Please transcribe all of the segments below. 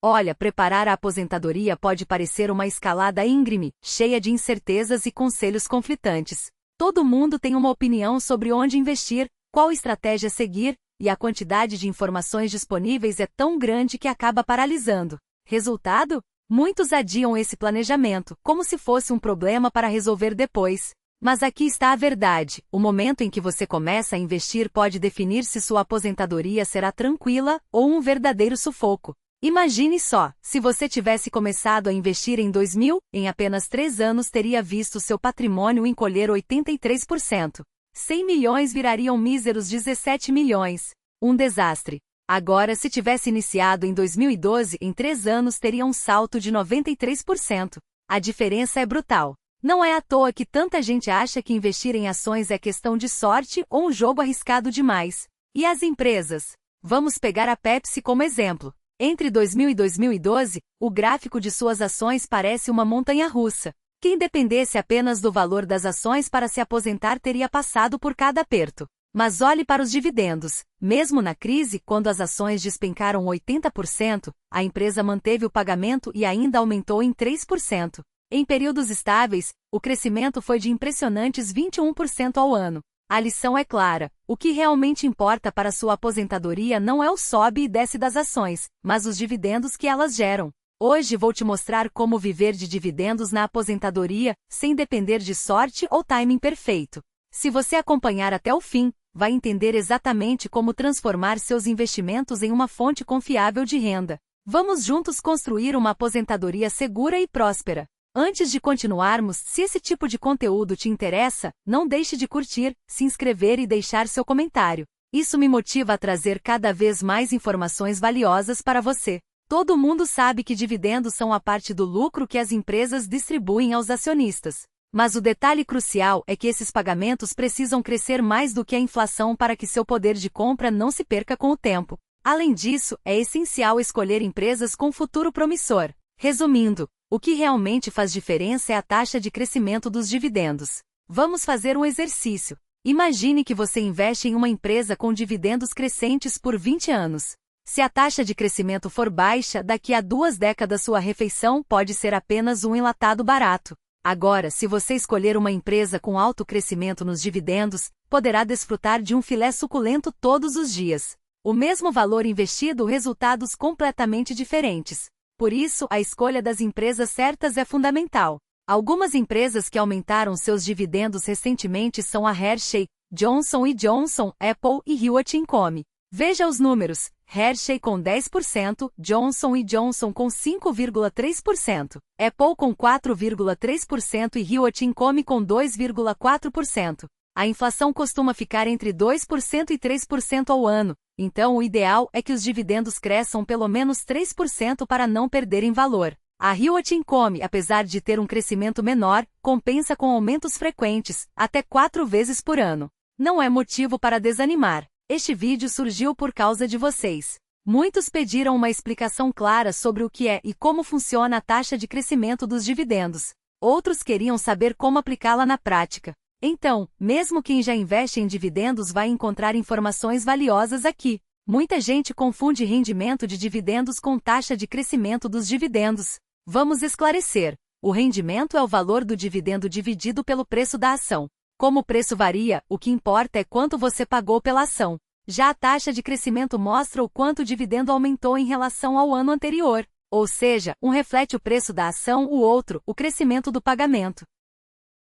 Olha, preparar a aposentadoria pode parecer uma escalada íngreme, cheia de incertezas e conselhos conflitantes. Todo mundo tem uma opinião sobre onde investir, qual estratégia seguir, e a quantidade de informações disponíveis é tão grande que acaba paralisando. Resultado? Muitos adiam esse planejamento, como se fosse um problema para resolver depois. Mas aqui está a verdade: o momento em que você começa a investir pode definir se sua aposentadoria será tranquila ou um verdadeiro sufoco. Imagine só, se você tivesse começado a investir em 2000, em apenas 3 anos teria visto seu patrimônio encolher 83%. 100 milhões virariam míseros 17 milhões. Um desastre. Agora, se tivesse iniciado em 2012, em 3 anos teria um salto de 93%. A diferença é brutal. Não é à toa que tanta gente acha que investir em ações é questão de sorte ou um jogo arriscado demais. E as empresas? Vamos pegar a Pepsi como exemplo. Entre 2000 e 2012, o gráfico de suas ações parece uma montanha-russa. Quem dependesse apenas do valor das ações para se aposentar teria passado por cada aperto. Mas olhe para os dividendos. Mesmo na crise, quando as ações despencaram 80%, a empresa manteve o pagamento e ainda aumentou em 3%. Em períodos estáveis, o crescimento foi de impressionantes 21% ao ano. A lição é clara: o que realmente importa para sua aposentadoria não é o sobe e desce das ações, mas os dividendos que elas geram. Hoje vou te mostrar como viver de dividendos na aposentadoria, sem depender de sorte ou timing perfeito. Se você acompanhar até o fim, vai entender exatamente como transformar seus investimentos em uma fonte confiável de renda. Vamos juntos construir uma aposentadoria segura e próspera. Antes de continuarmos, se esse tipo de conteúdo te interessa, não deixe de curtir, se inscrever e deixar seu comentário. Isso me motiva a trazer cada vez mais informações valiosas para você. Todo mundo sabe que dividendos são a parte do lucro que as empresas distribuem aos acionistas. Mas o detalhe crucial é que esses pagamentos precisam crescer mais do que a inflação para que seu poder de compra não se perca com o tempo. Além disso, é essencial escolher empresas com futuro promissor. Resumindo, o que realmente faz diferença é a taxa de crescimento dos dividendos. Vamos fazer um exercício. Imagine que você investe em uma empresa com dividendos crescentes por 20 anos. Se a taxa de crescimento for baixa, daqui a 2 décadas sua refeição pode ser apenas um enlatado barato. Agora, se você escolher uma empresa com alto crescimento nos dividendos, poderá desfrutar de um filé suculento todos os dias. O mesmo valor investido, resultados completamente diferentes. Por isso, a escolha das empresas certas é fundamental. Algumas empresas que aumentaram seus dividendos recentemente são a Hershey, Johnson & Johnson, Apple e Hewitt & Co. Veja os números: Hershey com 10%, Johnson & Johnson com 5,3%, Apple com 4,3% e Hewitt & Co. com 2,4%. A inflação costuma ficar entre 2% e 3% ao ano, então o ideal é que os dividendos cresçam pelo menos 3% para não perderem valor. A Hewitt & Co., apesar de ter um crescimento menor, compensa com aumentos frequentes, até 4 vezes por ano. Não é motivo para desanimar. Este vídeo surgiu por causa de vocês. Muitos pediram uma explicação clara sobre o que é e como funciona a taxa de crescimento dos dividendos. Outros queriam saber como aplicá-la na prática. Então, mesmo quem já investe em dividendos vai encontrar informações valiosas aqui. Muita gente confunde rendimento de dividendos com taxa de crescimento dos dividendos. Vamos esclarecer. O rendimento é o valor do dividendo dividido pelo preço da ação. Como o preço varia, o que importa é quanto você pagou pela ação. Já a taxa de crescimento mostra o quanto o dividendo aumentou em relação ao ano anterior. Ou seja, um reflete o preço da ação, o outro, o crescimento do pagamento.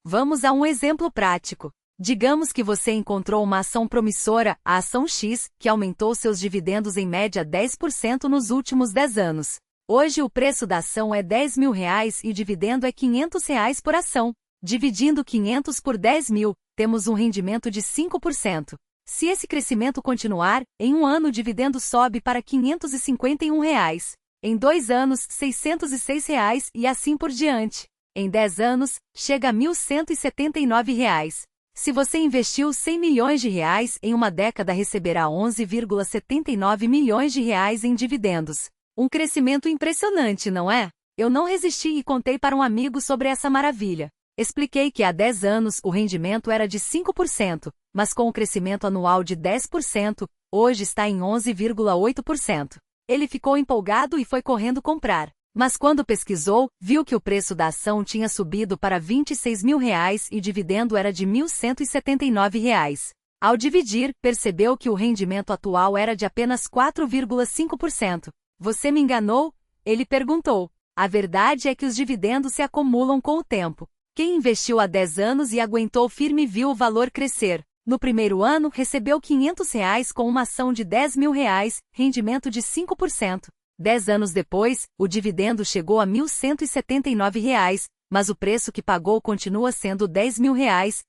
Vamos a um exemplo prático. Digamos que você encontrou uma ação promissora, a ação X, que aumentou seus dividendos em média 10% nos últimos 10 anos. Hoje o preço da ação é R$10 mil e o dividendo é R$500 por ação. Dividindo 500 por 10 mil, temos um rendimento de 5%. Se esse crescimento continuar, em um ano o dividendo sobe para R$551. Em 2 anos, R$606 e assim por diante. Em 10 anos, chega a R$1.179. Se você investiu R$100 milhões em uma década, receberá 11,79 milhões de reais em dividendos. Um crescimento impressionante, não é? Eu não resisti e contei para um amigo sobre essa maravilha. Expliquei que há 10 anos o rendimento era de 5%, mas com o crescimento anual de 10%, hoje está em 11,8%. Ele ficou empolgado e foi correndo comprar. Mas quando pesquisou, viu que o preço da ação tinha subido para R$26 mil e o dividendo era de R$1.179. Ao dividir, percebeu que o rendimento atual era de apenas 4,5%. Você me enganou? Ele perguntou. A verdade é que os dividendos se acumulam com o tempo. Quem investiu há 10 anos e aguentou firme viu o valor crescer. No primeiro ano, recebeu R$500 com uma ação de R$10 mil, rendimento de 5%. 10 anos depois, o dividendo chegou a R$1.179, mas o preço que pagou continua sendo R$10 mil,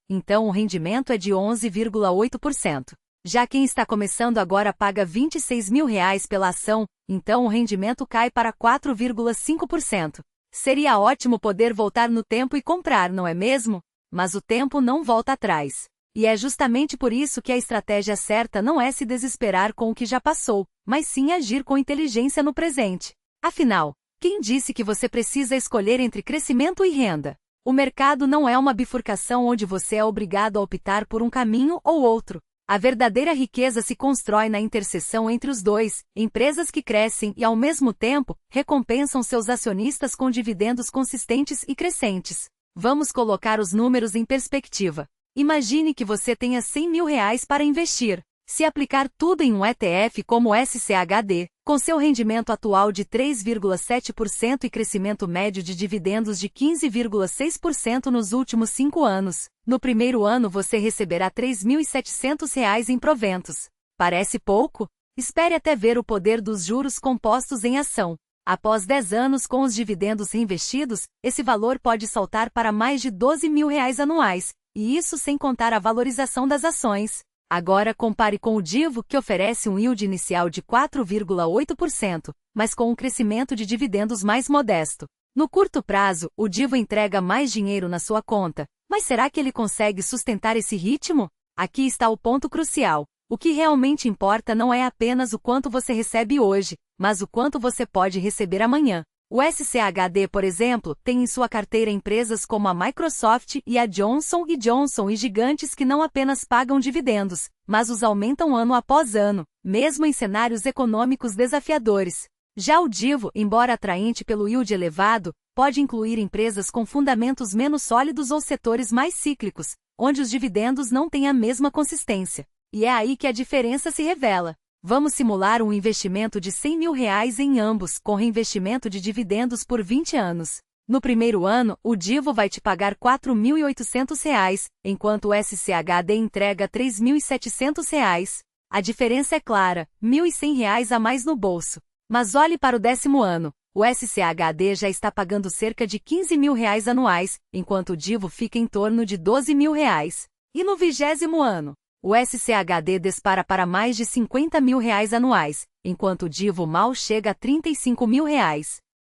então o rendimento é de 11,8%. Já quem está começando agora paga R$26 mil pela ação, então o rendimento cai para 4,5%. Seria ótimo poder voltar no tempo e comprar, não é mesmo? Mas o tempo não volta atrás. E é justamente por isso que a estratégia certa não é se desesperar com o que já passou, mas sim agir com inteligência no presente. Afinal, quem disse que você precisa escolher entre crescimento e renda? O mercado não é uma bifurcação onde você é obrigado a optar por um caminho ou outro. A verdadeira riqueza se constrói na interseção entre os dois, empresas que crescem e, ao mesmo tempo, recompensam seus acionistas com dividendos consistentes e crescentes. Vamos colocar os números em perspectiva. Imagine que você tenha R$100 mil para investir. Se aplicar tudo em um ETF como o SCHD, com seu rendimento atual de 3,7% e crescimento médio de dividendos de 15,6% nos últimos 5 anos, no primeiro ano você receberá R$3.700 em proventos. Parece pouco? Espere até ver o poder dos juros compostos em ação. Após 10 anos com os dividendos reinvestidos, esse valor pode saltar para mais de R$12 mil anuais, e isso sem contar a valorização das ações. Agora compare com o Divo, que oferece um yield inicial de 4,8%, mas com um crescimento de dividendos mais modesto. No curto prazo, o Divo entrega mais dinheiro na sua conta, mas será que ele consegue sustentar esse ritmo? Aqui está o ponto crucial. O que realmente importa não é apenas o quanto você recebe hoje, mas o quanto você pode receber amanhã. O SCHD, por exemplo, tem em sua carteira empresas como a Microsoft e a Johnson & Johnson e gigantes que não apenas pagam dividendos, mas os aumentam ano após ano, mesmo em cenários econômicos desafiadores. Já o Divo, embora atraente pelo yield elevado, pode incluir empresas com fundamentos menos sólidos ou setores mais cíclicos, onde os dividendos não têm a mesma consistência. E é aí que a diferença se revela. Vamos simular um investimento de R$100 mil em ambos, com reinvestimento de dividendos por 20 anos. No primeiro ano, o Divo vai te pagar R$4.800, enquanto o SCHD entrega R$3.700. A diferença é clara, R$1.100 a mais no bolso. Mas olhe para o 10º ano. O SCHD já está pagando cerca de R$15 mil anuais, enquanto o Divo fica em torno de R$12 mil. E no 20º ano? O SCHD dispara para mais de R$50 mil anuais, enquanto o Divo mal chega a R$35 mil.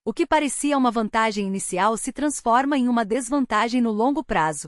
O que parecia uma vantagem inicial se transforma em uma desvantagem no longo prazo.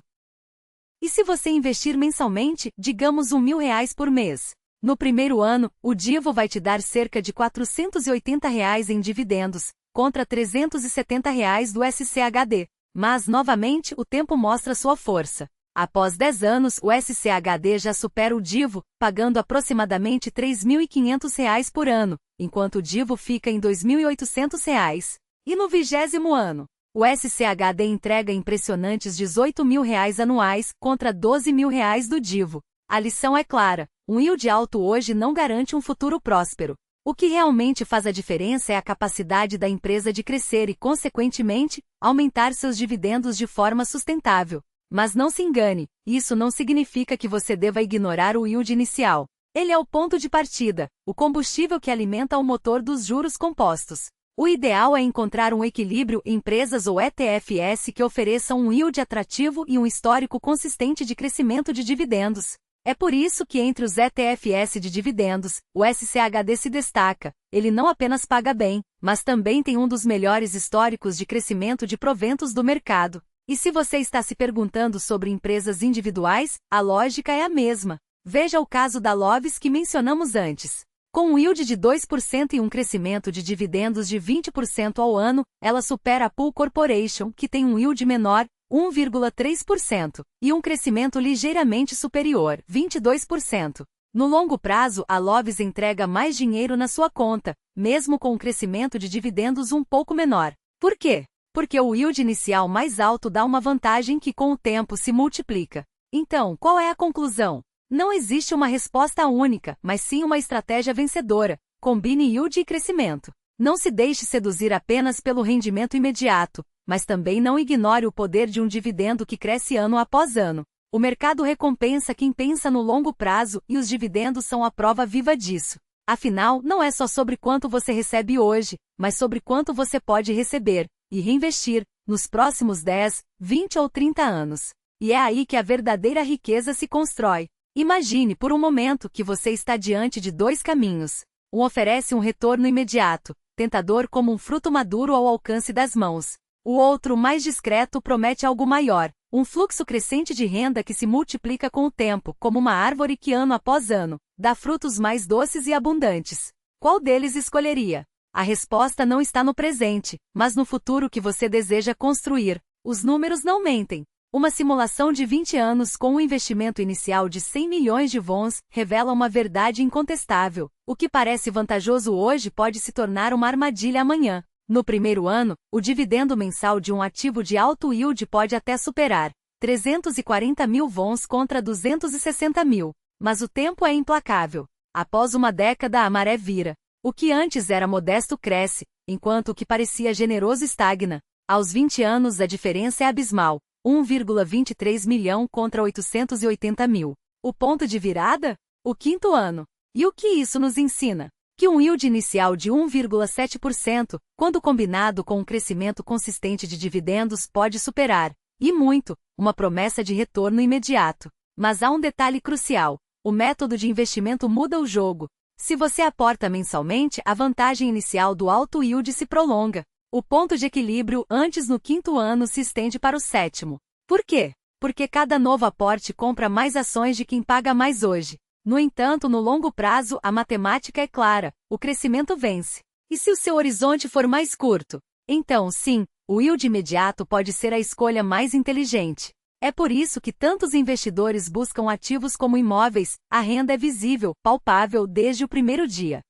E se você investir mensalmente, digamos R$1 mil por mês? No primeiro ano, o Divo vai te dar cerca de R$480 em dividendos, contra R$370 do SCHD. Mas, novamente, o tempo mostra sua força. Após 10 anos, o SCHD já supera o Divo, pagando aproximadamente R$3.500 por ano, enquanto o Divo fica em R$2.800. E no 20º ano? O SCHD entrega impressionantes R$18 mil anuais, contra R$12 mil do Divo. A lição é clara, um yield alto hoje não garante um futuro próspero. O que realmente faz a diferença é a capacidade da empresa de crescer e, consequentemente, aumentar seus dividendos de forma sustentável. Mas não se engane, isso não significa que você deva ignorar o yield inicial. Ele é o ponto de partida, o combustível que alimenta o motor dos juros compostos. O ideal é encontrar um equilíbrio em empresas ou ETFs que ofereçam um yield atrativo e um histórico consistente de crescimento de dividendos. É por isso que entre os ETFs de dividendos, o SCHD se destaca. Ele não apenas paga bem, mas também tem um dos melhores históricos de crescimento de proventos do mercado. E se você está se perguntando sobre empresas individuais, a lógica é a mesma. Veja o caso da Loves que mencionamos antes. Com um yield de 2% e um crescimento de dividendos de 20% ao ano, ela supera a Pool Corporation, que tem um yield menor, 1,3%, e um crescimento ligeiramente superior, 22%. No longo prazo, a Loves entrega mais dinheiro na sua conta, mesmo com um crescimento de dividendos um pouco menor. Por quê? Porque o yield inicial mais alto dá uma vantagem que com o tempo se multiplica. Então, qual é a conclusão? Não existe uma resposta única, mas sim uma estratégia vencedora. Combine yield e crescimento. Não se deixe seduzir apenas pelo rendimento imediato, mas também não ignore o poder de um dividendo que cresce ano após ano. O mercado recompensa quem pensa no longo prazo e os dividendos são a prova viva disso. Afinal, não é só sobre quanto você recebe hoje, mas sobre quanto você pode receber e reinvestir nos próximos 10, 20 ou 30 anos. E é aí que a verdadeira riqueza se constrói. Imagine por um momento que você está diante de dois caminhos. Um oferece um retorno imediato, tentador como um fruto maduro ao alcance das mãos. O outro, mais discreto, promete algo maior, um fluxo crescente de renda que se multiplica com o tempo, como uma árvore que ano após ano dá frutos mais doces e abundantes. Qual deles escolheria? A resposta não está no presente, mas no futuro que você deseja construir. Os números não mentem. Uma simulação de 20 anos com um investimento inicial de 100 milhões de wons revela uma verdade incontestável. O que parece vantajoso hoje pode se tornar uma armadilha amanhã. No primeiro ano, o dividendo mensal de um ativo de alto yield pode até superar 340 mil wons contra 260 mil. Mas o tempo é implacável. Após uma década, a maré vira. O que antes era modesto cresce, enquanto o que parecia generoso estagna. Aos 20 anos, a diferença é abismal. 1,23 milhão contra 880 mil. O ponto de virada? O quinto ano. E o que isso nos ensina? Que um yield inicial de 1,7%, quando combinado com um crescimento consistente de dividendos, pode superar, e muito, uma promessa de retorno imediato. Mas há um detalhe crucial: o método de investimento muda o jogo. Se você aporta mensalmente, a vantagem inicial do alto yield se prolonga. O ponto de equilíbrio antes no quinto ano se estende para o sétimo. Por quê? Porque cada novo aporte compra mais ações de quem paga mais hoje. No entanto, no longo prazo, a matemática é clara: o crescimento vence. E se o seu horizonte for mais curto? Então, sim, o yield imediato pode ser a escolha mais inteligente. É por isso que tantos investidores buscam ativos como imóveis. A renda é visível, palpável desde o primeiro dia.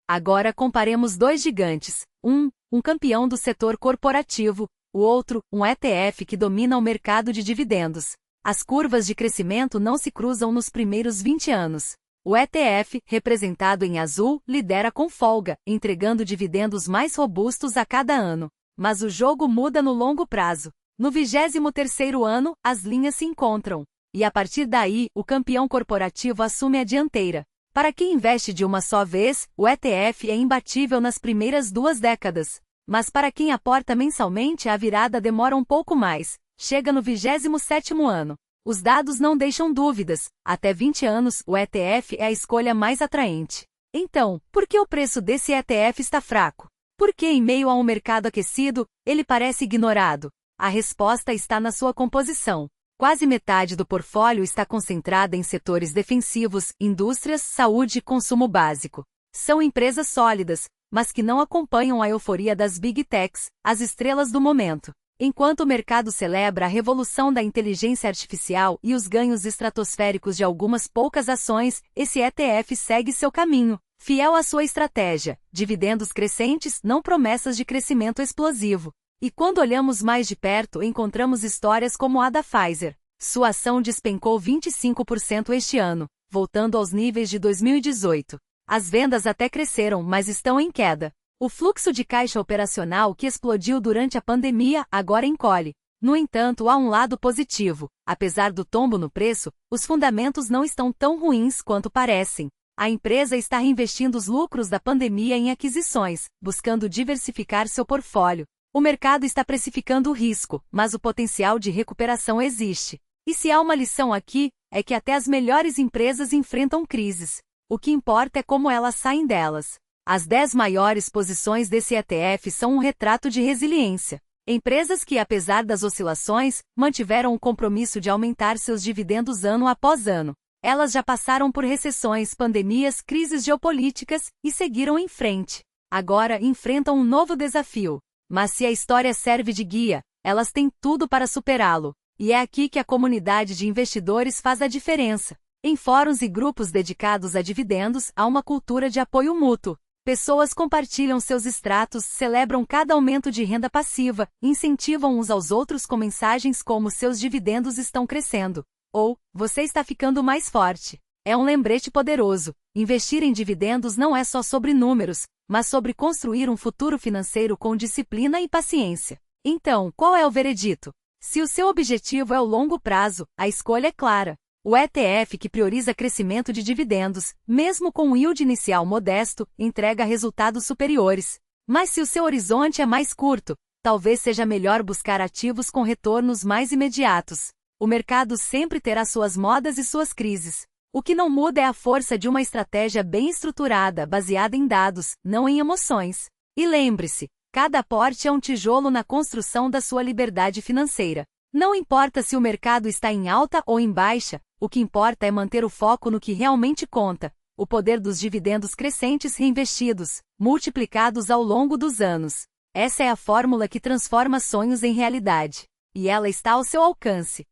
Agora comparemos dois gigantes. Um campeão do setor corporativo, o outro, um ETF que domina o mercado de dividendos. As curvas de crescimento não se cruzam nos primeiros 20 anos. O ETF, representado em azul, lidera com folga, entregando dividendos mais robustos a cada ano. Mas o jogo muda no longo prazo. No 23º ano, as linhas se encontram. E a partir daí, o campeão corporativo assume a dianteira. Para quem investe de uma só vez, o ETF é imbatível nas primeiras 2 décadas. Mas para quem aporta mensalmente, a virada demora um pouco mais. Chega no 27º ano. Os dados não deixam dúvidas. Até 20 anos, o ETF é a escolha mais atraente. Então, por que o preço desse ETF está fraco? Por que, em meio a um mercado aquecido, ele parece ignorado? A resposta está na sua composição. Quase metade do portfólio está concentrada em setores defensivos, indústrias, saúde e consumo básico. São empresas sólidas, mas que não acompanham a euforia das Big Techs, as estrelas do momento. Enquanto o mercado celebra a revolução da inteligência artificial e os ganhos estratosféricos de algumas poucas ações, esse ETF segue seu caminho, fiel à sua estratégia: dividendos crescentes, não promessas de crescimento explosivo. E quando olhamos mais de perto, encontramos histórias como a da Pfizer. Sua ação despencou 25% este ano, voltando aos níveis de 2018. As vendas até cresceram, mas estão em queda. O fluxo de caixa operacional que explodiu durante a pandemia agora encolhe. No entanto, há um lado positivo. Apesar do tombo no preço, os fundamentos não estão tão ruins quanto parecem. A empresa está reinvestindo os lucros da pandemia em aquisições, buscando diversificar seu portfólio. O mercado está precificando o risco, mas o potencial de recuperação existe. E se há uma lição aqui, é que até as melhores empresas enfrentam crises. O que importa é como elas saem delas. As 10 maiores posições desse ETF são um retrato de resiliência. Empresas que, apesar das oscilações, mantiveram o compromisso de aumentar seus dividendos ano após ano. Elas já passaram por recessões, pandemias, crises geopolíticas e seguiram em frente. Agora enfrentam um novo desafio. Mas se a história serve de guia, elas têm tudo para superá-lo. E é aqui que a comunidade de investidores faz a diferença. Em fóruns e grupos dedicados a dividendos, há uma cultura de apoio mútuo. Pessoas compartilham seus extratos, celebram cada aumento de renda passiva, incentivam uns aos outros com mensagens como seus dividendos estão crescendo, ou você está ficando mais forte. É um lembrete poderoso. Investir em dividendos não é só sobre números, mas sobre construir um futuro financeiro com disciplina e paciência. Então, qual é o veredito? Se o seu objetivo é o longo prazo, a escolha é clara. O ETF que prioriza crescimento de dividendos, mesmo com um yield inicial modesto, entrega resultados superiores. Mas se o seu horizonte é mais curto, talvez seja melhor buscar ativos com retornos mais imediatos. O mercado sempre terá suas modas e suas crises. O que não muda é a força de uma estratégia bem estruturada, baseada em dados, não em emoções. E lembre-se, cada aporte é um tijolo na construção da sua liberdade financeira. Não importa se o mercado está em alta ou em baixa, o que importa é manter o foco no que realmente conta, o poder dos dividendos crescentes reinvestidos, multiplicados ao longo dos anos. Essa é a fórmula que transforma sonhos em realidade. E ela está ao seu alcance.